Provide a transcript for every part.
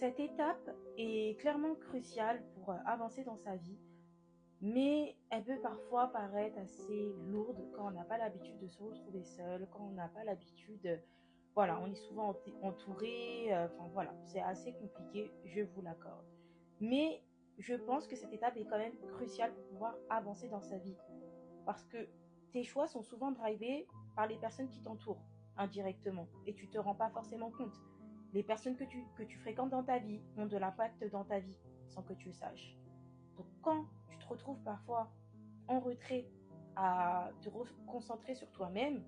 Cette étape est clairement cruciale pour avancer dans sa vie, mais elle peut parfois paraître assez lourde quand on n'a pas l'habitude de se retrouver seul, quand on n'a pas l'habitude, voilà, on est souvent entouré, enfin voilà, c'est assez compliqué, je vous l'accorde. Mais je pense que cette étape est quand même cruciale pour pouvoir avancer dans sa vie, parce que tes choix sont souvent drivés par les personnes qui t'entourent indirectement, et tu ne te rends pas forcément compte. Les personnes que tu fréquentes dans ta vie ont de l'impact dans ta vie sans que tu le saches. Donc quand tu te retrouves parfois en retrait à te concentrer sur toi-même,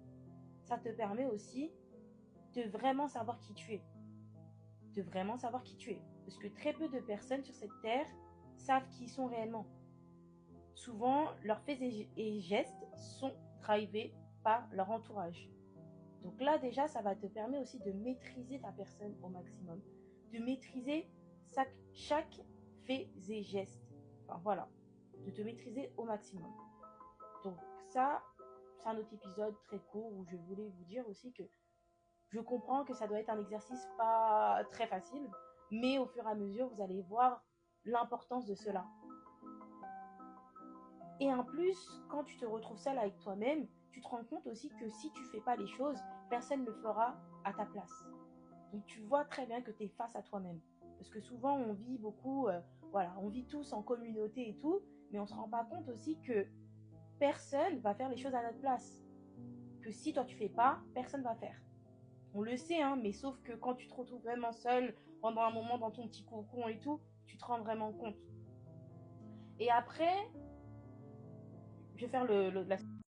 ça te permet aussi de vraiment savoir qui tu es. De vraiment savoir qui tu es. Parce que très peu de personnes sur cette terre savent qui ils sont réellement. Souvent, leurs faits et gestes sont drivés par leur entourage. Donc là, déjà, ça va te permettre aussi de maîtriser ta personne au maximum, de maîtriser chaque fait et geste. Enfin voilà, de te maîtriser au maximum. Donc ça, c'est un autre épisode très court où je voulais vous dire aussi que je comprends que ça doit être un exercice pas très facile, mais au fur et à mesure, vous allez voir l'importance de cela. Et en plus, quand tu te retrouves seul avec toi-même, tu te rends compte aussi que si tu fais pas les choses, personne ne le fera à ta place. Donc tu vois très bien que tu es face à toi-même. Parce que souvent on vit beaucoup, voilà, on vit tous en communauté et tout, mais on ne se rend pas compte aussi que personne va faire les choses à notre place. Que si toi tu fais pas, personne va faire. On le sait, hein, mais sauf que quand tu te retrouves vraiment seul pendant un moment dans ton petit cocon et tout, tu te rends vraiment compte. Et après, je vais faire la